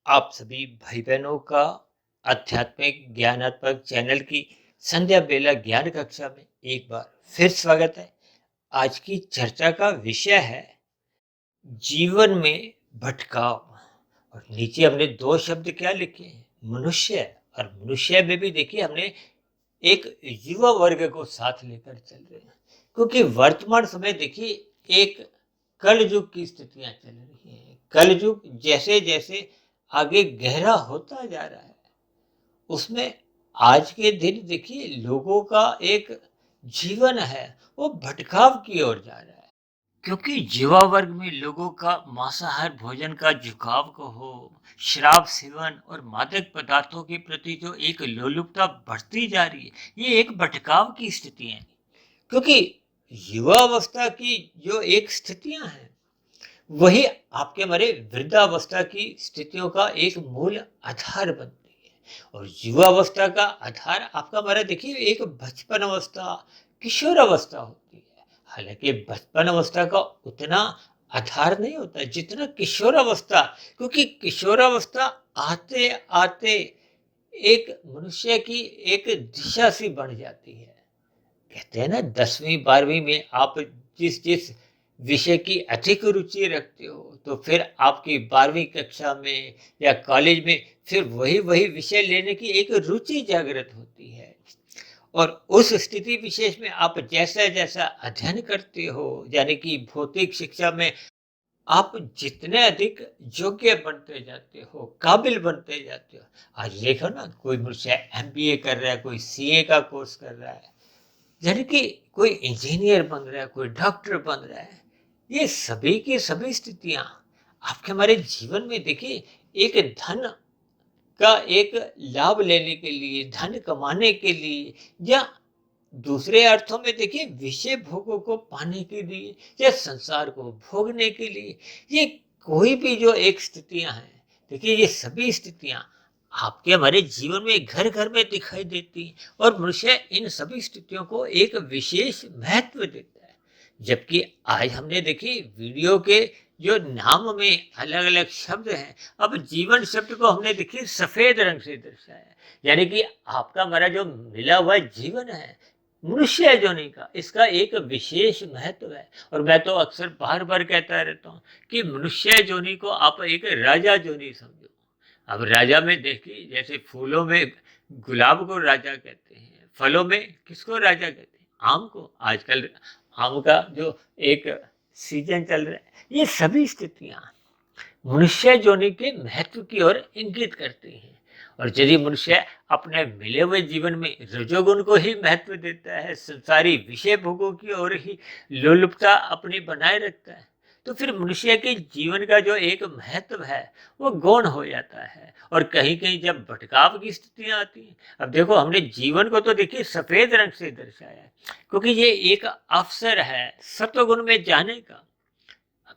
आप सभी भाई बहनों का आध्यात्मिक ज्ञानात्मक चैनल की संध्या बेला ज्ञान कक्षा में एक बार फिर स्वागत है। आज की चर्चा का विषय है जीवन में भटकाव। और नीचे हमने दो शब्द क्या लिखे हैं, मनुष्य। और मनुष्य में भी देखिए हमने एक युवा वर्ग को साथ लेकर चल रहे हैं, क्योंकि वर्तमान समय देखिए एक कल युग की स्थितियां चल रही हैं। कल युग जैसे जैसे आगे गहरा होता जा रहा है, उसमें आज के दिन देखिए लोगों का एक जीवन है वो भटकाव की ओर जा रहा है, क्योंकि युवा वर्ग में लोगों का मांसाहार भोजन का झुकाव को हो, शराब सेवन और मादक पदार्थों के प्रति जो एक लोलुपता बढ़ती जा रही है, ये एक भटकाव की स्थिति है। क्योंकि युवा अवस्था की जो एक स्थितियां हैं, वही आपके हमारे वृद्धावस्था की स्थितियों का एक मूल आधार बनती है। और युवा अवस्था का आधार आपका हमारा देखिए एक बचपन अवस्था, किशोर अवस्था होती है। हालांकि बचपन अवस्था का उतना आधार नहीं होता जितना किशोर अवस्था, क्योंकि किशोर अवस्था आते आते एक मनुष्य की एक दिशा सी बन जाती है। कहते हैं ना, 10वीं 12वीं में आप जिस जिस विषय की अधिक रुचि रखते हो, तो फिर आपकी 12वीं कक्षा में या कॉलेज में फिर वही वही विषय लेने की एक रुचि जागृत होती है। और उस स्थिति विशेष में आप जैसा जैसा अध्ययन करते हो, यानी कि भौतिक शिक्षा में आप जितने अधिक योग्य बनते जाते हो, काबिल बनते जाते हो। आज देखो ना, कोई मनुष्य एमबीए कर रहा है, कोई सीए का कोर्स कर रहा है, यानी कि कोई इंजीनियर बन रहा है, कोई डॉक्टर बन रहा है। ये सभी की सभी स्थितियां आपके हमारे जीवन में देखिए एक धन का एक लाभ लेने के लिए, धन कमाने के लिए, या दूसरे अर्थों में देखिए विषय भोगों को पाने के लिए या संसार को भोगने के लिए, ये कोई भी जो एक स्थितियां हैं, देखिए ये सभी स्थितियां आपके हमारे जीवन में घर घर में दिखाई देती हैं। और मनुष्य इन सभी स्थितियों को एक विशेष महत्व देता है। जबकि आज हमने देखी वीडियो के जो नाम में अलग अलग शब्द हैं, अब जीवन शब्द को हमने देखिए सफेद रंग से दर्शाया, यानी कि आपका हमारा जो मिला हुआ जीवन है मनुष्य जोनि का, इसका एक विशेष महत्व है। और मैं तो अक्सर बार बार कहता रहता हूँ कि मनुष्य जोनि को आप एक राजा जोनि समझो। अब राजा में देखिए, जैसे फूलों में गुलाब को राजा कहते हैं, फलों में किसको राजा कहते हैं, आम को। आजकल आम का जो एक सीजन चल रहा है, ये सभी स्थितियां मनुष्य जोनि के महत्व की ओर इंगित करती हैं। और यदि मनुष्य अपने मिले हुए जीवन में रजोगुण को ही महत्व देता है, संसारी विषय भोगों की ओर ही लोलुपता अपनी बनाए रखता है, तो फिर मनुष्य के जीवन का जो एक महत्व है वो गौण हो जाता है। और कहीं कहीं जब भटकाव की स्थितियां आती हैं, अब देखो हमने जीवन को तो देखिए सफेद रंग से दर्शाया है, क्योंकि ये एक अवसर है सत्वगुण में जाने का।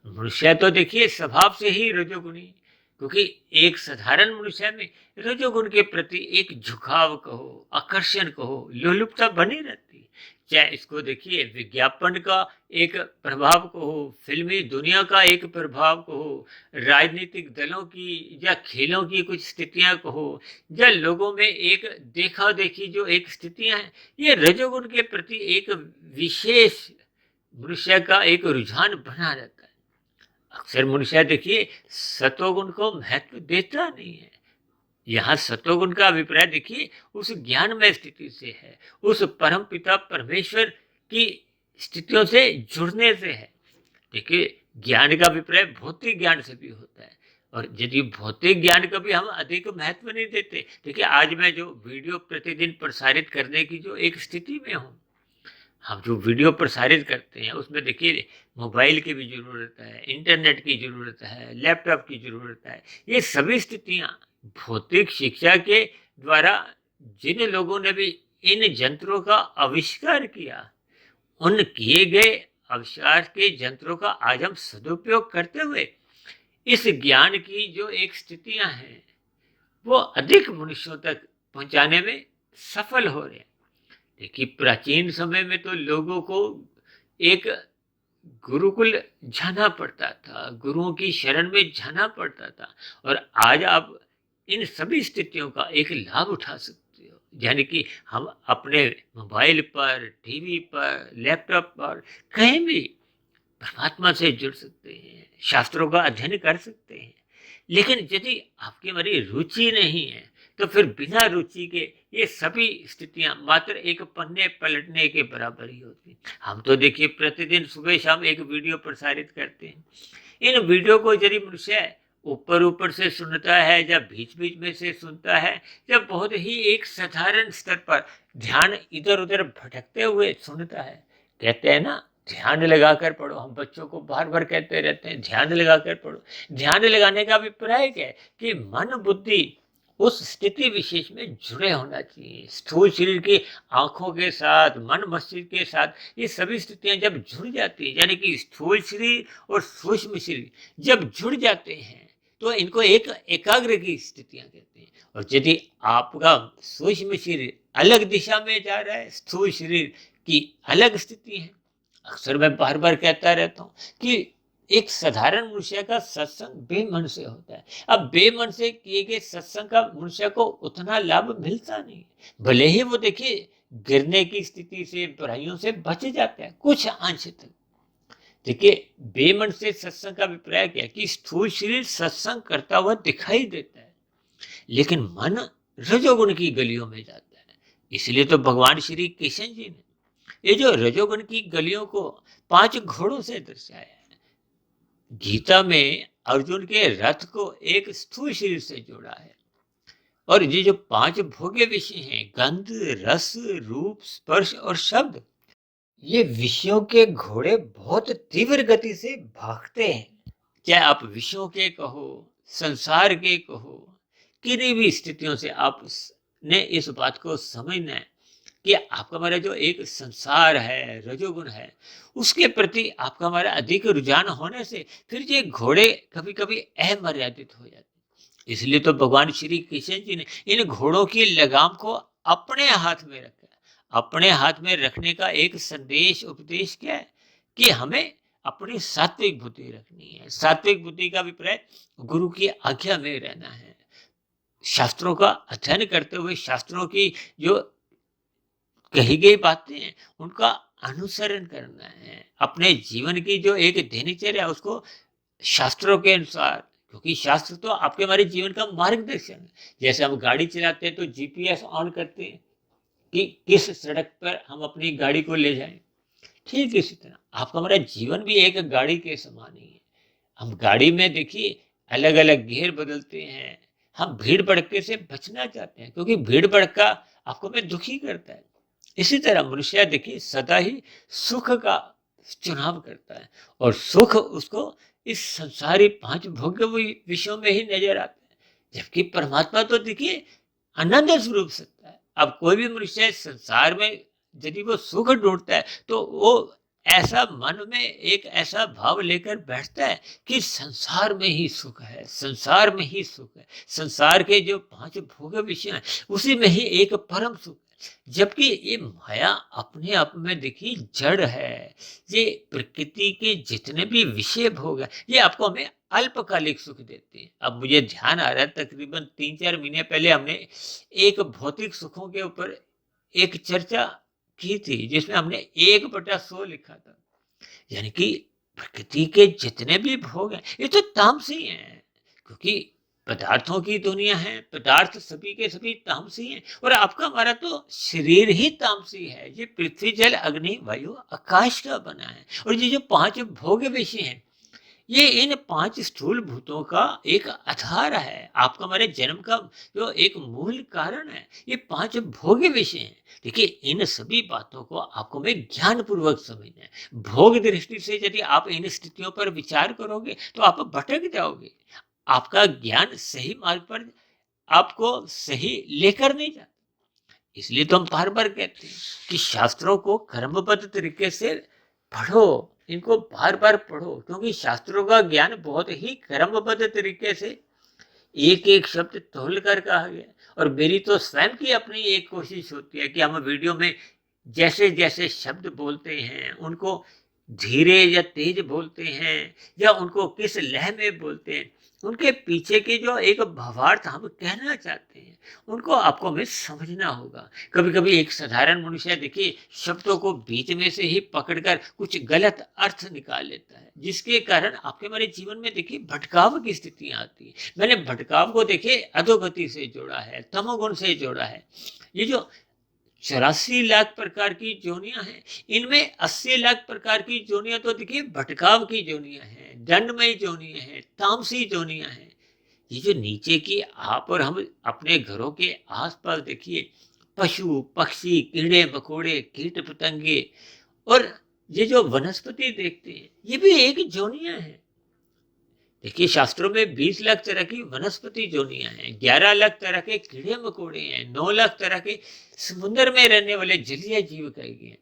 मनुष्य तो देखिए स्वभाव से ही रजोगुणी, क्योंकि एक साधारण मनुष्य में रजोगुण के प्रति एक झुकाव कहो, आकर्षण कहो, लोलुपता बनी रहती है। चाहे इसको देखिए विज्ञापन का एक प्रभाव कहो, फिल्मी दुनिया का एक प्रभाव कहो, राजनीतिक दलों की या खेलों की कुछ स्थितियां कहो, या लोगों में एक देखा देखी जो एक स्थितियां हैं, ये रजोगुण के प्रति एक विशेष मनुष्य का एक रुझान बना रहता है। अक्सर मनुष्य देखिए सतोगुण को महत्व देता नहीं है। यहाँ सतोगुण का अभिप्राय देखिए उस ज्ञानमय स्थिति से है, उस परम पिता परमेश्वर की स्थितियों से जुड़ने से है। देखिए ज्ञान का अभिप्राय भौतिक ज्ञान से भी होता है, और यदि भौतिक ज्ञान का भी हम अधिक महत्व नहीं देते, देखिए आज मैं जो वीडियो प्रतिदिन प्रसारित करने की जो एक स्थिति में हूँ, हम जो वीडियो प्रसारित करते हैं उसमें देखिए मोबाइल की भी ज़रूरत है, इंटरनेट की ज़रूरत है, लैपटॉप की ज़रूरत है। ये सभी स्थितियाँ भौतिक शिक्षा के द्वारा जिन लोगों ने भी इन यंत्रों का आविष्कार किया, उन किए गए आविष्कार के यंत्रों का आज हम सदुपयोग करते हुए इस ज्ञान की जो एक स्थितियाँ हैं वो अधिक मनुष्यों तक पहुँचाने में सफल हो रहे हैं। देखिए प्राचीन समय में तो लोगों को एक गुरुकुल जाना पड़ता था, गुरुओं की शरण में जाना पड़ता था। और आज आप इन सभी स्थितियों का एक लाभ उठा सकते हो। यानी कि हम अपने मोबाइल पर, टीवी पर, लैपटॉप पर कहीं भी परमात्मा से जुड़ सकते हैं, शास्त्रों का अध्ययन कर सकते हैं। लेकिन यदि आपकी हमारी रुचि नहीं है तो फिर बिना रुचि के ये सभी स्थितियां मात्र एक पन्ने पलटने के बराबर ही होती हैं। हम तो देखिए प्रतिदिन सुबह शाम एक वीडियो प्रसारित करते हैं। इन वीडियो को यदि मनुष्य ऊपर ऊपर से सुनता है या बीच बीच में से सुनता है या बहुत ही एक साधारण स्तर पर ध्यान इधर उधर भटकते हुए सुनता है, कहते हैं ना ध्यान लगाकर पढ़ो। हम बच्चों को बार बार कहते रहते हैं ध्यान लगाकर पढ़ो। ध्यान लगाने का अभिप्राय क्या है कि मन बुद्धि उस स्थिति विशेष में जुड़े होना चाहिए। स्थूल शरीर की आंखों के साथ, मन मस्तिष्क के साथ ये सभी स्थितियां जब जुड़ जाती है, यानी कि स्थूल शरीर और सूक्ष्म शरीर जब जुड़ जाते हैं तो इनको एक एकाग्र की स्थितियां कहते हैं। और यदि आपका सूक्ष्म शरीर अलग दिशा में जा रहा है, स्थूल शरीर की अलग स्थिति है। अक्सर मैं बार बार कहता रहता हूँ कि एक साधारण मनुष्य का सत्संग बेमन से होता है। अब बेमन से किए गए सत्संग का मनुष्य को उतना लाभ मिलता नहीं। भले ही वो देखिए गिरने की स्थिति से, बुराइयों से बच जाता है कुछ अंश तक। देखिए बेमन से सत्संग का अभिप्राय क्या है कि स्थूल शरीर सत्संग करता हुआ दिखाई देता है, लेकिन मन रजोगुण की गलियों में जाता है। इसलिए तो भगवान श्री कृष्ण जी ने ये जो रजोगुण की गलियों को 5 घोड़ों से दर्शाया है। गीता में अर्जुन के रथ को एक स्थूल शरीर से जोड़ा है। और ये जो 5 भोग्य विषय हैं, गंध, रस, रूप, स्पर्श और शब्द, ये विषयों के घोड़े बहुत तीव्र गति से भागते हैं। चाहे आप विषयों के कहो, संसार के कहो, किन्हीं भी स्थितियों से आपने इस बात को समझना है कि आपका हमारा जो एक संसार है, रजोगुण है, उसके प्रति आपका हमारा अधिक रुझान होने से फिर ये घोड़े कभी कभी अमर्यादित हो जाते हैं। इसलिए तो भगवान श्री कृष्ण जी ने इन घोड़ों की लगाम को अपने हाथ में रखा है। अपने हाथ में रखने का एक संदेश उपदेश क्या है कि हमें अपनी सात्विक बुद्धि रखनी है। सात्विक बुद्धि का अभिप्राय गुरु की आज्ञा में रहना है, शास्त्रों का अध्ययन करते हुए शास्त्रों की जो कही गई बातें हैं उनका अनुसरण करना है। अपने जीवन की जो एक दिनचर्या है उसको शास्त्रों के अनुसार, क्योंकि शास्त्र तो आपके हमारे जीवन का मार्गदर्शन है। जैसे हम गाड़ी चलाते हैं तो जीपीएस ऑन करते हैं कि किस सड़क पर हम अपनी गाड़ी को ले जाएं, ठीक इसी तरह आपका हमारा जीवन भी एक गाड़ी के समान ही है। हम गाड़ी में देखिए अलग अलग गियर बदलते हैं। हम भीड़ भड़के से बचना चाहते हैं क्योंकि भीड़ भड़का आपको हमें दुखी करता है। इसी तरह मनुष्य देखिए सदा ही सुख का चुनाव करता है और सुख उसको इस संसारी 5 भोग्य विषयों में ही नजर आता है, जबकि परमात्मा तो देखिए आनंद स्वरूप सत्ता है। अब कोई भी मनुष्य संसार में यदि वो सुख ढूंढता है तो वो ऐसा मन में एक ऐसा भाव लेकर बैठता है कि संसार में ही सुख है, संसार में ही सुख है, संसार के जो 5 भोग्य विषय हैं उसी में ही एक परम सुख है। जबकि ये माया अपने आप में देखिए जड़ है। ये प्रकृति के जितने भी विषय भोग है ये आपको हमें अल्पकालिक सुख देते हैं। अब मुझे ध्यान आ रहा है तकरीबन 3-4 महीने पहले हमने एक भौतिक सुखों के ऊपर एक चर्चा की थी जिसमें हमने 1/100 लिखा था। यानी कि प्रकृति के जितने भी भोग हैं ये तो तामसी हैं, क्योंकि पदार्थों की दुनिया है, पदार्थ सभी के सभी तामसी हैं। और आपका हमारा तो शरीर ही तामसी है। ये पृथ्वी जल अग्नि वायु आकाश का बना है। और ये जो 5 भोग्य विषय हैं ये इन 5 स्थूल भूतों का एक आधार है। आपका हमारे जन्म का जो एक मूल कारण है ये 5 भोग्य विषय हैं। देखिए इन सभी बातों को आपको मैं ज्ञान पूर्वक समझना है। भोग दृष्टि से यदि आप इन स्थितियों पर विचार करोगे तो आप भटक जाओगे। आपका ज्ञान सही मार्ग पर आपको सही लेकर नहीं जाता। इसलिए तो हम बार बार कहते हैं कि शास्त्रों को कर्मबद्ध तरीके से पढ़ो, इनको बार बार पढ़ो, क्योंकि शास्त्रों का ज्ञान बहुत ही क्रमबद्ध तरीके से एक एक शब्द तोल कर कहा गया। और मेरी तो स्वयं की अपनी एक कोशिश होती है कि हम वीडियो में जैसे जैसे शब्द बोलते हैं उनको धीरे या तेज बोलते हैं या उनको किस लय में बोलते हैं, उनके पीछे की जो एक भावार्थ हम कहना चाहते हैं, उनको आपको हमें समझना होगा। कभी कभी एक साधारण मनुष्य देखिए शब्दों को बीच में से ही पकड़कर कुछ गलत अर्थ निकाल लेता है, जिसके कारण आपके हमारे जीवन में देखिए भटकाव की स्थितियां आती है। मैंने भटकाव को देखिए अधोगति से जोड़ा है, तमोगुण से जोड़ा है। ये जो 84 लाख प्रकार की जोनियां हैं, इनमें 80 लाख प्रकार की जोनियां तो देखिए भटकाव की जोनियां हैं, दंडमयी जोनियां हैं, तामसी जोनियां हैं। ये जो नीचे की आप और हम अपने घरों के आसपास देखिए पशु पक्षी कीड़े मकोड़े कीट पतंगे और ये जो वनस्पति देखते हैं, ये भी एक जोनियां हैं। देखिए शास्त्रों में 20 लाख तरह की वनस्पति जोनियां हैं, 11 लाख तरह के कीड़े मकोड़े हैं, 9 लाख तरह के समुद्र में रहने वाले जलीय जीव कहे गए हैं,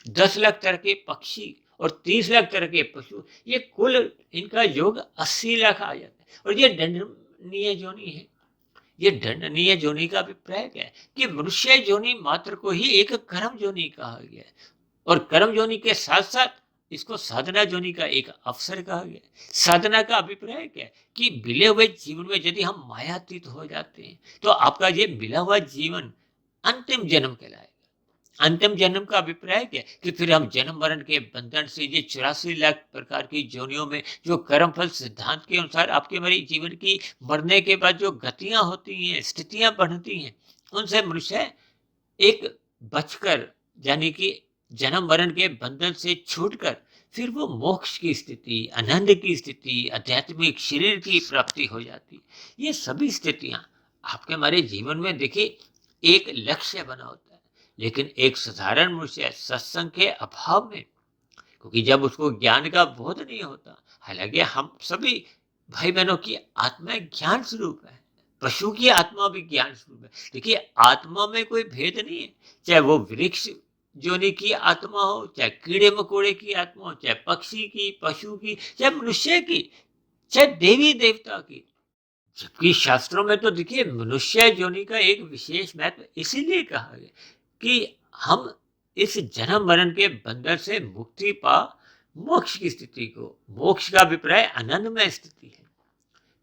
10 लाख तरह के पक्षी और 30 लाख तरह के पशु। ये कुल इनका योग 80 लाख आ जाता है। और ये दंडनीय जोनी है। ये दंडनीय जोनी का अभिप्राय क्या है कि मनुष्य जोनी मात्र को ही एक कर्म जोनी कहा गया है, और कर्म जोनी के साथ साथ इसको साधना जोनी का एक अवसर कहा गया। साधना का अभिप्राय क्या है कि मिले हुए जीवन में यदि हम मायातीत हो जाते हैं तो आपका ये मिला हुआ जीवन अंतिम जन्म कहलाएगा। अंतिम जन्म का अभिप्राय क्या है कि फिर हम जन्म मरण के बंधन से ये 84 लाख प्रकार की जोनियों में जो कर्मफल सिद्धांत के अनुसार आपके हमारे जीवन की मरने के बाद जो गतियां होती हैं, स्थितियां बढ़ती हैं, उनसे मनुष्य एक बचकर, यानी कि जन्म मरण के बंधन से छूटकर फिर वो मोक्ष की स्थिति, आनंद की स्थिति, आध्यात्मिक शरीर की प्राप्ति हो जाती। ये सभी स्थितियां आपके हमारे जीवन में देखिए एक लक्ष्य बना होता है। लेकिन एक साधारण मनुष्य सत्संग के अभाव में, क्योंकि जब उसको ज्ञान का बोध नहीं होता, हालांकि हम सभी भाई बहनों की आत्मा ज्ञान स्वरूप है, पशु की आत्मा भी ज्ञान स्वरूप है। देखिए आत्मा में कोई भेद नहीं है, चाहे वो वृक्ष जोनि की आत्मा हो, चाहे कीड़े मकोड़े की आत्मा हो, चाहे पक्षी की, पशु की, चाहे मनुष्य की, चाहे देवी देवता की। जबकि शास्त्रों में तो देखिए मनुष्य जोनि का एक विशेष महत्व इसीलिए कहा गया कि हम इस जन्म मरण के बंधन से मुक्ति पा मोक्ष की स्थिति को, मोक्ष का अभिप्राय आनंदमय स्थिति है।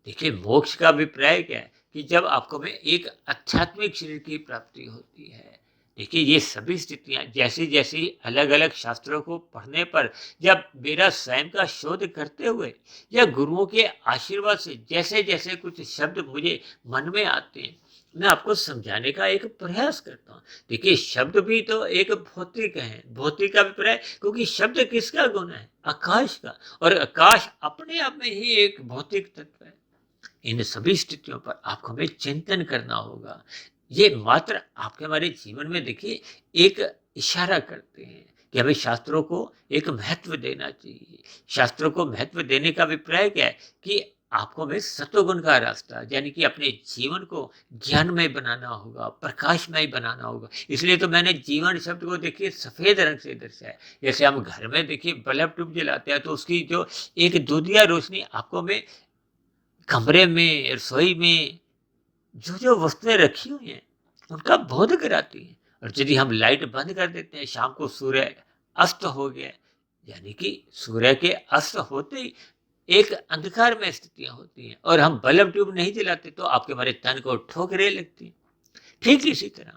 देखिए मोक्ष का अभिप्राय क्या है कि जब आपको में एक आध्यात्मिक शरीर की प्राप्ति होती है। देखिए ये सभी स्थितियां जैसी जैसी अलग अलग शास्त्रों को पढ़ने पर, जब मेरा स्वयं का शोध करते हुए या गुरुओं के आशीर्वाद से जैसे जैसे कुछ शब्द मुझे मन में आते हैं, मैं आपको समझाने का एक प्रयास करता हूँ। देखिए शब्द भी तो एक भौतिक है, भौतिक का अभिप्राय, क्योंकि शब्द किसका गुण है? आकाश का, और आकाश अपने आप में ही एक भौतिक तत्व है। इन सभी स्थितियों पर आपको हमें चिंतन करना होगा। ये मात्र आपके हमारे जीवन में देखिए एक इशारा करते हैं कि हमें शास्त्रों को एक महत्व देना चाहिए। शास्त्रों को महत्व देने का अभिप्राय क्या है कि आपको हमें सत्वगुण का रास्ता, यानी कि अपने जीवन को ज्ञानमय बनाना होगा, प्रकाशमय बनाना होगा। इसलिए तो मैंने जीवन शब्द को देखिए सफेद रंग से दर्शाया। जैसे हम घर में देखिए बल्ब ट्यूब जलाते हैं तो उसकी जो एक दूधिया रोशनी आपको में कमरे में, रसोई में जो जो वस्तुएं रखी हुई हैं उनका बोध कराती हैं। और यदि हम लाइट बंद कर देते हैं, शाम को सूर्य अस्त हो गया, यानी कि सूर्य के अस्त होते ही एक अंधकार में स्थितियां होती हैं, और हम बल्ब ट्यूब नहीं जलाते तो आपके हमारे तन को ठोकरें लगती हैं। ठीक इसी तरह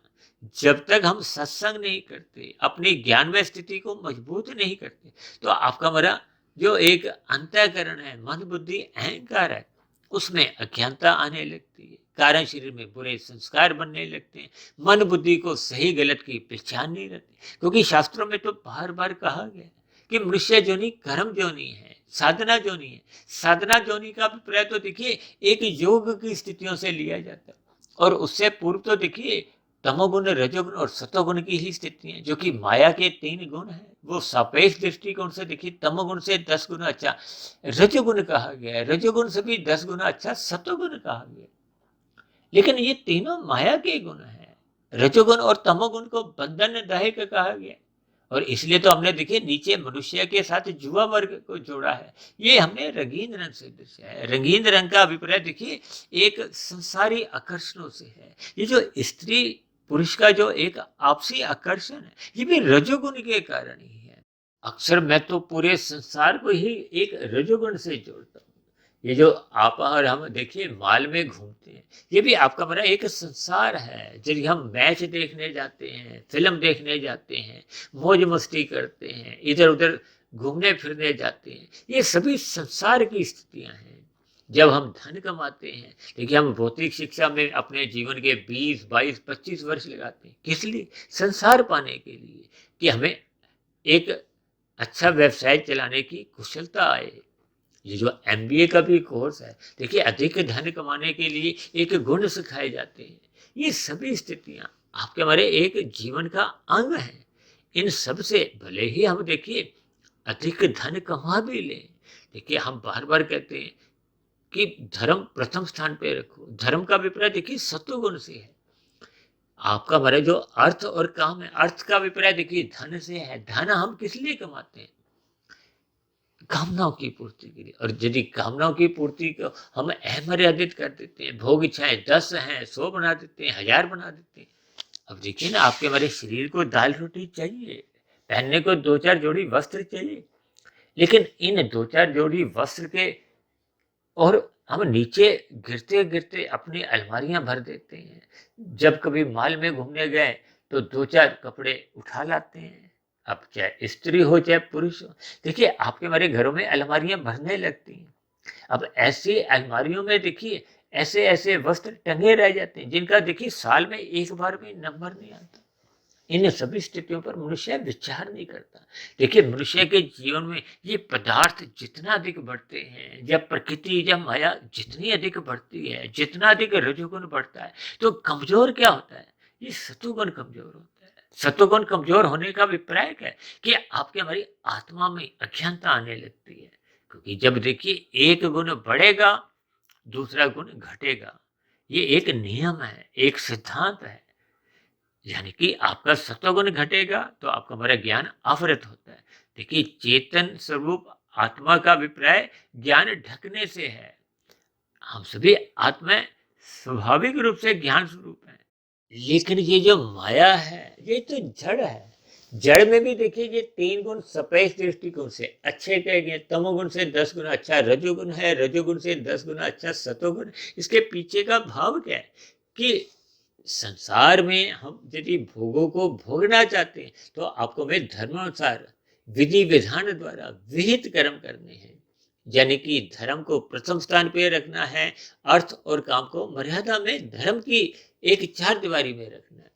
जब तक हम सत्संग नहीं करते, अपनी ज्ञानमय स्थिति को मजबूत नहीं करते, तो आपका हमारा जो एक अंतःकरण है, मन बुद्धि अहंकार है, उसमें अज्ञानता आने लगती है। कारण शरीर में बुरे संस्कार बनने लगते हैं। मन बुद्धि को सही गलत की पहचान नहीं रहती, क्योंकि शास्त्रों में तो बार बार कहा गया कि मनुष्य जोनि कर्म जोनि है, साधना जोनि है। साधना जोनि का अभिप्राय तो देखिए एक योग की स्थितियों से लिया जाता है, और उससे पूर्व तो देखिए तमोगुण, रजोगुण और सतोगुण की ही स्थिति है, जो कि माया के 3 गुण है। वो सापेक्ष दृष्टिकोण से देखिए तमोगुण से 10 गुना अच्छा रजोगुण कहा गया है, रजोगुण से भी 10 गुना अच्छा सतोगुण कहा गया। लेकिन ये तीनों माया के गुण है। रजोगुण और तमोगुण को बंधन दायक कहा गया, और इसलिए तो हमने देखिए नीचे मनुष्य के साथ जुआ वर्ग को जोड़ा है। ये हमने रंगीन रंग से दर्शाया है। रंगीन रंग का अभिप्राय देखिए एक संसारी आकर्षणों से है। ये जो स्त्री पुरुष का जो एक आपसी आकर्षण है, ये भी रजोगुण के कारण ही है। अक्सर मैं तो पूरे संसार को ही एक रजोगुण से जोड़ता हूँ। ये जो आप और हम देखिए मॉल में घूमते हैं, ये भी आपका हमारा एक संसार है। जब हम मैच देखने जाते हैं, फिल्म देखने जाते हैं, मौज मस्ती करते हैं, इधर उधर घूमने फिरने जाते हैं, ये सभी संसार की स्थितियां हैं। जब हम धन कमाते हैं, देखिए हम भौतिक शिक्षा में अपने जीवन के 20, 22, 25 वर्ष लगाते हैं, किस लिए? संसार पाने के लिए, कि हमें एक अच्छा व्यवसाय चलाने की कुशलता आए। ये जो एमबीए का भी कोर्स है, देखिए अधिक धन कमाने के लिए एक गुण सिखाए जाते हैं। ये सभी स्थितियां आपके हमारे एक जीवन का अंग है। इन सब से भले ही हम देखिए अधिक धन कमा भी लें, देखिए हम बार बार कहते हैं कि धर्म प्रथम स्थान पे रखो। धर्म का अभिप्राय देखिए सत्वगुण से है। आपका हमारा जो अर्थ और काम है, अर्थ का अभिप्राय देखिए धन से है। धन हम किस लिए कमाते हैं? कामनाओं की पूर्ति के लिए। और यदि कामनाओं की पूर्ति को हम अमर्यादित कर देते हैं, भोग इच्छाएं 10 हैं 100 बना देते हैं, 1000 बना देते हैं। अब देखिए ना, आपके हमारे शरीर को दाल रोटी चाहिए, पहनने को 2-4 जोड़ी वस्त्र चाहिए, लेकिन इन 2-4 जोड़ी वस्त्र के और हम नीचे गिरते गिरते अपनी अलमारियां भर देते हैं। जब कभी मॉल में घूमने गए तो 2-4 कपड़े उठा लाते हैं। अब चाहे स्त्री हो चाहे पुरुष हो, देखिए आपके हमारे घरों में अलमारियां भरने लगती हैं। अब ऐसी अलमारियों में देखिए ऐसे ऐसे वस्त्र टंगे रह जाते हैं, जिनका देखिए साल में एक बार भी नंबर नहीं आता। इन सभी स्थितियों पर मनुष्य विचार नहीं करता। देखिए मनुष्य के जीवन में ये पदार्थ जितना अधिक बढ़ते हैं, जब प्रकृति जब माया जितनी अधिक बढ़ती है, जितना अधिक रजोगुण बढ़ता है, तो कमजोर क्या होता है? ये सतोगुण कमजोर होता है। सतोगुण कमजोर होने का अभिप्राय क्या है? कि आपके हमारी आत्मा में अज्ञानता आने लगती है। क्योंकि जब देखिए एक गुण बढ़ेगा, दूसरा गुण घटेगा। ये एक नियम है, एक सिद्धांत है। यानी कि आपका सत्वगुण घटेगा तो आपका हमारा ज्ञान आवृत होता है। देखिए चेतन स्वरूप आत्मा का अभिप्राय ज्ञान ढकने से है। हम सभी आत्मा स्वाभाविक रूप से ज्ञान स्वरूप है, लेकिन ये जो माया है ये तो जड़ है। जड़ में भी देखिए ये 3 गुण सपेश दृष्टिकोण से अच्छे कहे गए। तमोगुण से 10 गुना अच्छा रजोगुण है, रजोगुण से 10 गुना अच्छा सतोगुण। इसके पीछे का भाव क्या है? कि संसार में हम यदि भोगों को भोगना चाहते हैं तो आपको में धर्मानुसार विधि विधान द्वारा विहित कर्म करने हैं। यानी कि धर्म को प्रथम स्थान पे रखना है, अर्थ और काम को मर्यादा में धर्म की एक चार दीवारी में रखना है।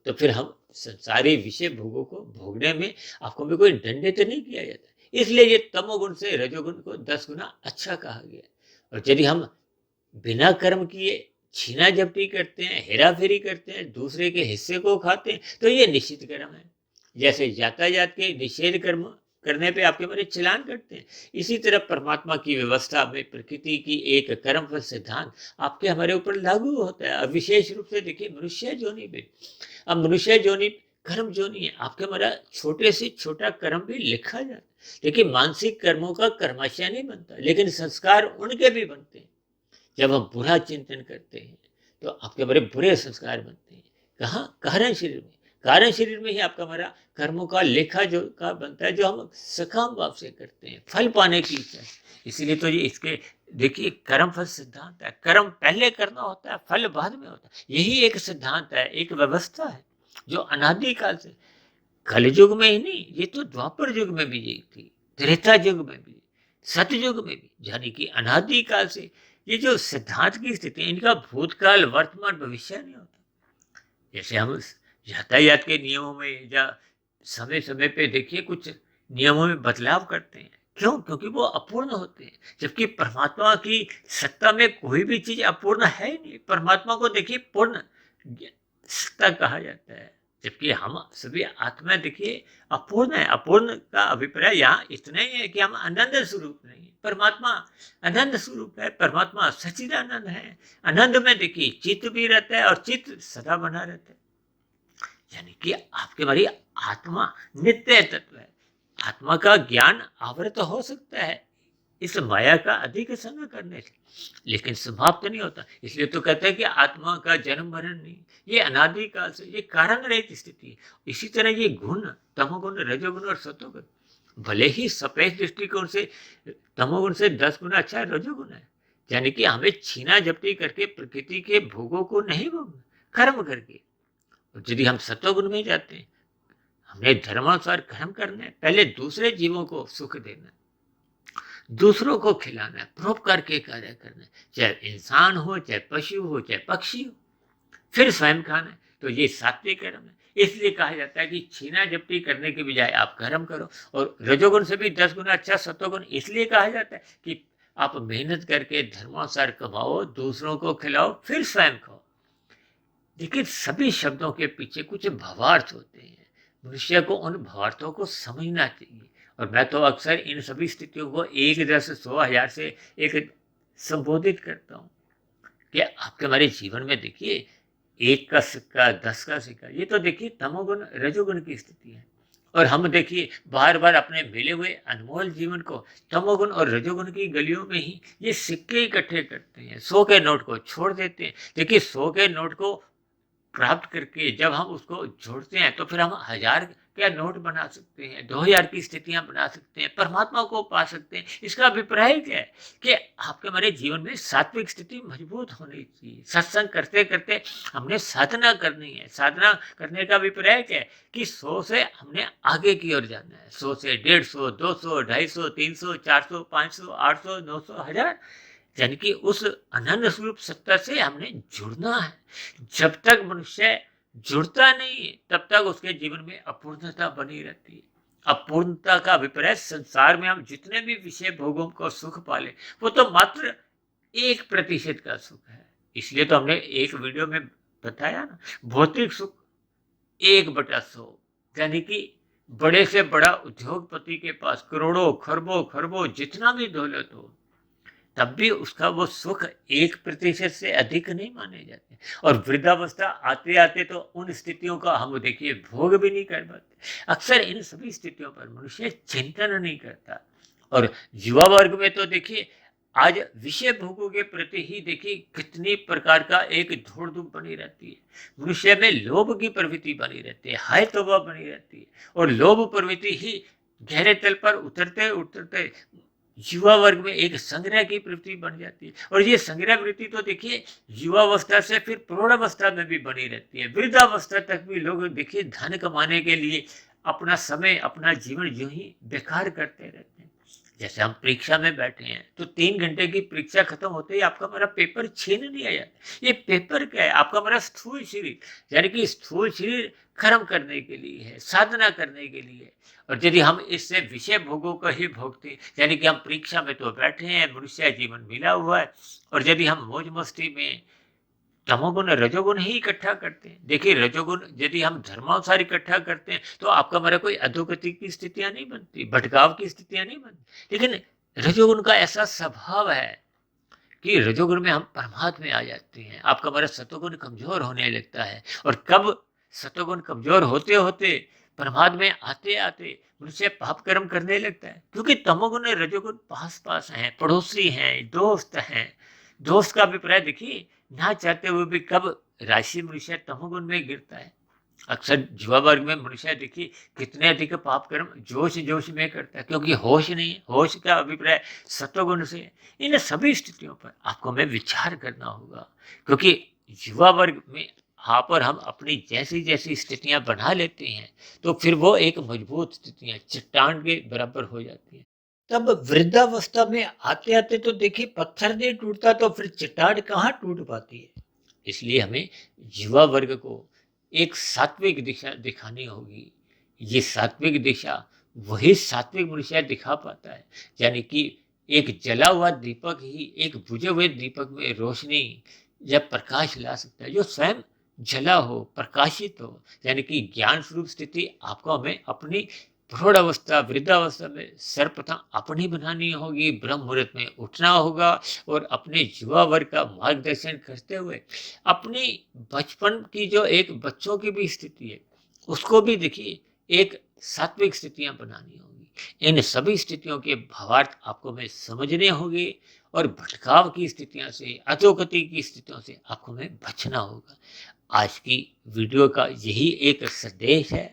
तो फिर हम संसारी विषय भोगों को भोगने में आपको में कोई दंडित नहीं किया जाता। इसलिए ये तमोगुण से रजोगुण को 10 गुना अच्छा कहा गया। और यदि हम बिना कर्म किए छीना झपटी करते हैं, हेरा फेरी करते हैं, दूसरे के हिस्से को खाते हैं, तो ये निश्चित कर्म है। जैसे यातायात के निषेध कर्म करने पे आपके बड़े चलान करते हैं, इसी तरह परमात्मा की व्यवस्था में प्रकृति की एक कर्म फल सिद्धांत आपके हमारे ऊपर लागू होता है। अब विशेष रूप से देखिए मनुष्य जोनि में, अब मनुष्य जोनि कर्म जोनि है। आपके हमारा छोटे से छोटा कर्म भी लिखा जाता है। देखिए मानसिक कर्मों का कर्माशय नहीं बनता, लेकिन संस्कार उनके भी बनते हैं। जब हम बुरा चिंतन करते हैं तो आपके बड़े बुरे संस्कार बनते हैं। कहाँ? कारण शरीर में। कारण शरीर में ही आपका हमारा कर्मों का लेखा जो का बनता है, जो हम सकाम भाव से करते हैं फल पाने की इच्छा है। इसीलिए तो ये इसके देखिए कर्म फल सिद्धांत है। कर्म पहले करना होता है, फल बाद में होता है। यही एक सिद्धांत है, एक व्यवस्था है जो अनादिकाल से, कलयुग में ही नहीं, ये तो द्वापर युग में भी यही थी, त्रेता युग में भी, सतयुग में भी, यानी कि अनादिकाल से ये जो सिद्धांत की स्थिति है, इनका भूतकाल वर्तमान भविष्य नहीं होता। जैसे हम यातायात के नियमों में या समय समय पे देखिए कुछ नियमों में बदलाव करते हैं। क्यों? क्योंकि वो अपूर्ण होते हैं। जबकि परमात्मा की सत्ता में कोई भी चीज अपूर्ण है ही नहीं। परमात्मा को देखिए पूर्ण सत्ता कहा जाता है, जबकि हम सभी आत्मा देखिए अपूर्ण है। अपूर्ण का अभिप्राय यहाँ इतना ही है कि हम आनंद स्वरूप नहीं है। परमात्मा आनंद स्वरूप है, परमात्मा सच्चिदानंद है। आनंद में देखिए चित्त भी रहता है और चित्त सदा बना रहता है। यानी कि आपके हमारी आत्मा नित्य तत्व है। आत्मा का ज्ञान आवृत हो सकता है इस माया का अधिक संग करने से, लेकिन समाप्त नहीं होता। इसलिए तो कहते हैं कि आत्मा का जन्म मरण नहीं, ये अनादिकाल से ये कारण रहित स्थिति है। इसी तरह ये गुण तमोगुण रजोगुण और सतोगुण भले ही सफेद दृष्टिकोण से तमोगुण से 10 गुना अच्छा रजोगुण है। यानी कि हमें छीना झपटी करके प्रकृति के भोगों को नहीं भोगना, कर्म करके। और यदि हम सत्वगुण में जाते हैं, हमने धर्मानुसार कर्म करना है, पहले दूसरे जीवों को सुख देना है, दूसरों को खिलाना है, परोपकार के कार्य करना है, चाहे इंसान हो, चाहे पशु हो, चाहे पक्षी हो, फिर स्वयं खाना है। तो ये सात्विक कर्म है। इसलिए कहा जाता है कि छीना झपटी करने के बजाय आप कर्म करो। और रजोगुण से भी 10 गुना अच्छा सत्वगुण इसलिए कहा जाता है कि आप मेहनत करके धर्मानुसार कमाओ, दूसरों को खिलाओ, फिर स्वयं खाओ। लेकिन सभी शब्दों के पीछे कुछ भावार्थ होते हैं। मनुष्य को उन भावार्थों को समझना चाहिए। और मैं तो अक्सर इन सभी स्थितियों को 1, 10, 100, 1000 से एक संबोधित करता हूँ कि आपके हमारे जीवन में देखिए 1 का सिक्का, 10 का सिक्का, ये तो देखिए तमोगुण रजोगुण की स्थिति है। और हम देखिए बार बार अपने मिले हुए अनमोल जीवन को तमोगुण और रजोगुण की गलियों में ही ये सिक्के इकट्ठे करते हैं। 100 के नोट को छोड़ देते हैं। देखिए 100 के नोट को प्राप्त करके जब हम उसको जोड़ते हैं तो फिर हम 1000 का नोट बना सकते हैं, 2000 की स्थितियां बना सकते हैं, परमात्मा को पा सकते हैं। इसका अभिप्राय क्या है कि आपके हमारे जीवन में सात्विक स्थिति मजबूत होनी चाहिए। सत्संग करते करते हमने साधना करनी है। साधना करने का अभिप्राय क्या है कि 100 से हमने आगे की ओर जाना है। 100 से 150, 200, 250, 300, 400, 500, 800, 900, 1000, यानी कि उस अनंत स्वरूप सत्ता से हमने जुड़ना है। जब तक मनुष्य जुड़ता नहीं है तब तक उसके जीवन में अपूर्णता बनी रहती है। अपूर्णता का अभिप्राय संसार में हम जितने भी विषय भोगों को सुख पाले वो तो मात्र 1% का सुख है। इसलिए तो हमने एक वीडियो में बताया ना, भौतिक सुख 1/100, यानी कि बड़े से बड़ा उद्योगपति के पास करोड़ों खरबों खरबों जितना भी दौलत हो, तब भी उसका वो सुख 1% से अधिक नहीं माने जाते। और वृद्धावस्था आते आते तो उन स्थितियों का हम देखिए भोग भी नहीं कर पाते। अक्सर इन सभी स्थितियों पर मनुष्य चिंतन नहीं करता। और युवा वर्ग में तो देखिए आज विषय भोगों के प्रति ही देखिए कितनी प्रकार का एक दौड़ धूप बनी रहती है। मनुष्य में लोभ की प्रवृत्ति बनी रहती है, हाय तौबा बनी रहती है। और लोभ प्रवृत्ति ही गहरे तल पर उतरते उतरते युवा वर्ग में एक संग्रह की प्रवृत्ति बन जाती है। और ये संग्रह वृत्ति तो देखिए युवावस्था से फिर प्रौढ़ावस्था में भी बनी रहती है। वृद्धावस्था तक भी लोग देखिए धन कमाने के लिए अपना समय, अपना जीवन यूं ही बेकार करते रहते हैं। जैसे हम परीक्षा में बैठे हैं तो 3 घंटे की परीक्षा खत्म होते ही आपका हमारा पेपर छीन नहीं आया। ये पेपर क्या है? आपका हमारा स्थूल शरीर, यानी कि स्थूल शरीर कर्म करने के लिए है, साधना करने के लिए। और यदि हम इससे विषय भोगों को ही भोगते, यानी कि हम परीक्षा में तो बैठे हैं, मनुष्य जीवन मिला हुआ है, और यदि हम मौज मस्ती में तमोगुण रजोगुण ही इकट्ठा करते हैं। देखिए रजोगुण यदि हम धर्मानुसार इकट्ठा करते हैं तो आपका हमारा कोई अधोगति की स्थितियां नहीं बनती, भटकाव की स्थितियां नहीं बनती। लेकिन रजोगुण का ऐसा स्वभाव है कि रजोगुण में हम परमात्मा में आ जाते हैं। आपका हमारा सतोगुण कमजोर होने लगता है। और कब सतोगुण कमजोर होते होते परमात्मा में आते आते मनुष्य पाप कर्म करने लगता है, क्योंकि तमोगुण और रजोगुण पास पास हैं, पड़ोसी हैं, दोस्त हैं। दोस्त का अभिप्राय देखिए ना चाहते हुए भी कब राशि मनुष्य तमोगुण में गिरता है। अक्सर युवा वर्ग में मनुष्य देखिए कितने अधिक पाप कर्म जोश जोश में करता है, क्योंकि होश नहीं है। होश का अभिप्राय सत्वगुण से। इन सभी स्थितियों पर आपको हमें विचार करना होगा, क्योंकि युवा वर्ग में आप और हम अपनी जैसी जैसी स्थितियां बना लेते हैं तो फिर वो एक मजबूत स्थितियां चट्टान के बराबर हो जाती हैं। तब वृद्धावस्था में आते आते तो देखिए पत्थर नहीं टूटता तो फिर चट्टान कहाँ टूट पाती है। इसलिए हमें युवा वर्ग को एक सात्विक दिशा दिखानी होगी। ये सात्विक दिशा वही सात्विक मनुष्य दिखा पाता है। यानी कि एक जला हुआ दीपक ही एक बुझे हुए दीपक में रोशनी या प्रकाश ला सकता है, जो स्वयं जला हो, प्रकाशित हो। यानी कि ज्ञान स्वरूप स्थिति आपको हमें अपनी प्रौढ़ अवस्था, वृद्धावस्था में सर्वप्रथम अपनी बनानी होगी। ब्रह्म मुहूर्त में उठना होगा और अपने युवा वर्ग का मार्गदर्शन करते हुए अपनी बचपन की जो एक बच्चों की भी स्थिति है उसको भी देखिए एक सात्विक स्थितियां बनानी होगी। इन सभी स्थितियों के भावार्थ आपको में समझने होंगे और भटकाव की स्थितियों से, अधोगति की स्थितियों से आपको में बचना होगा। आज की वीडियो का यही एक संदेश है।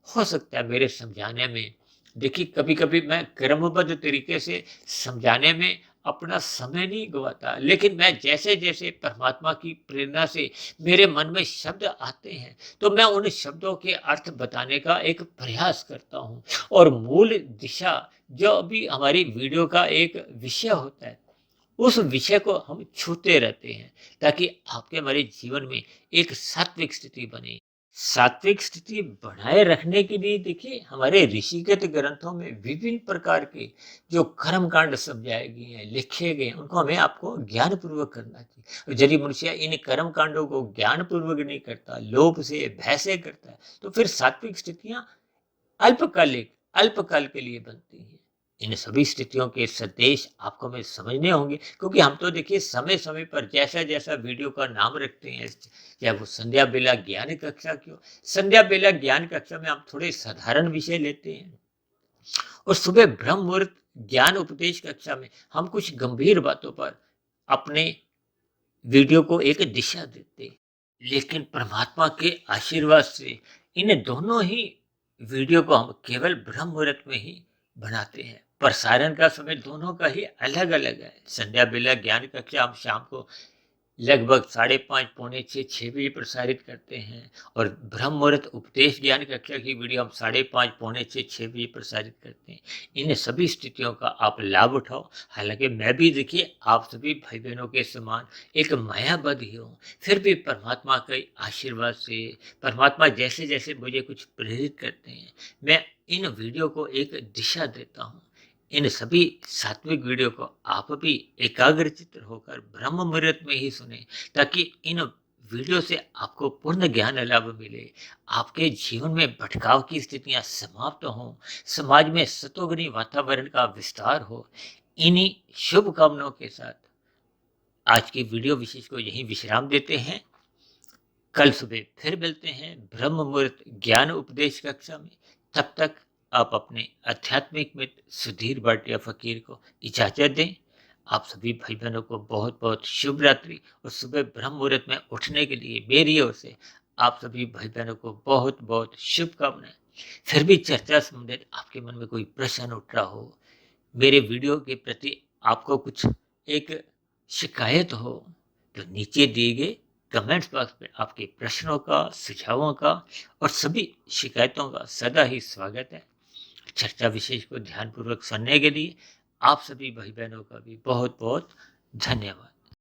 हो सकता है मेरे समझाने में देखिए, कभी कभी मैं क्रमबद्ध तरीके से समझाने में अपना समय नहीं गवाता, लेकिन मैं जैसे जैसे परमात्मा की प्रेरणा से मेरे मन में शब्द आते हैं, तो मैं उन शब्दों के अर्थ बताने का एक प्रयास करता हूँ। और मूल दिशा, जो अभी हमारी वीडियो का एक विषय होता है, उस विषय को हम छूते रहते हैं, ताकि आपके हमारे जीवन में एक सात्विक स्थिति बने। सात्विक स्थिति बनाए रखने के लिए देखिए, हमारे ऋषिगत ग्रंथों में विभिन्न प्रकार के जो कर्म कांड समझाए गए हैं, लिखे गए हैं, उनको हमें आपको ज्ञान पूर्वक करना चाहिए। और यदि मनुष्य इन कर्म कांडों को ज्ञान पूर्वक नहीं करता, लोभ से भय से करता है, तो फिर सात्विक स्थितियां अल्पकालिक अल्पकाल के लिए बनती हैं। इन सभी स्थितियों के संदेश आपको हमें समझने होंगे, क्योंकि हम तो देखिए समय समय पर जैसा जैसा वीडियो का नाम रखते हैं, चाहे वो संध्या बेला ज्ञान कक्षा क्यों, संध्या बेला ज्ञान कक्षा में हम थोड़े साधारण विषय लेते हैं, और सुबह ब्रह्म मुहूर्त ज्ञान उपदेश कक्षा में हम कुछ गंभीर बातों पर अपने वीडियो को एक दिशा देते हैं। लेकिन परमात्मा के आशीर्वाद से इन दोनों ही वीडियो को हम केवल ब्रह्म मुहूर्त में ही बनाते हैं। प्रसारण का समय दोनों का ही अलग अलग है। संध्या बेला ज्ञान कक्षा हम शाम को लगभग 5:30 पौने 6 बजे प्रसारित करते हैं, और ब्रह्म मुहूर्त उपदेश ज्ञान कक्षा की वीडियो हम 5:30 पौने 6 बजे प्रसारित करते हैं। इन सभी स्थितियों का आप लाभ उठाओ। हालांकि मैं भी देखिए आप सभी भाई बहनों के समान एक मायाबद्ध ही हूँ, फिर भी परमात्मा के आशीर्वाद से, परमात्मा जैसे जैसे मुझे कुछ प्रेरित करते हैं, मैं इन वीडियो को एक दिशा देता हूँ। इन सभी सात्विक वीडियो को आप भी एकाग्रचित्त होकर ब्रह्म मुहूर्त में ही सुने, ताकि इन वीडियो से आपको पूर्ण ज्ञान लाभ मिले, आपके जीवन में भटकाव की स्थितियां समाप्त हों, समाज में सतोगुणी वातावरण का विस्तार हो। इन्हीं शुभ कामनाओं के साथ आज की वीडियो विशेष को यहीं विश्राम देते हैं। कल सुबह फिर मिलते हैं ब्रह्म मुहूर्त ज्ञान उपदेश कक्षा में। तब तक आप अपने आध्यात्मिक मित्र सुधीर भाटिया फकीर को इजाजत दें। आप सभी भाई बहनों को बहुत बहुत शुभ रात्रि, और सुबह ब्रह्म मुहूर्त में उठने के लिए मेरी ओर से आप सभी भाई बहनों को बहुत बहुत शुभकामनाएं। फिर भी चर्चा संबंधित आपके मन में कोई प्रश्न उठ रहा हो, मेरे वीडियो के प्रति आपको कुछ एक शिकायत हो, तो नीचे दिए गए कमेंट्स बॉक्स में आपके प्रश्नों का, सुझावों का और सभी शिकायतों का सदा ही स्वागत है। चर्चा विशेष को ध्यानपूर्वक सुनने के लिए आप सभी भाई बहनों का भी बहुत बहुत धन्यवाद।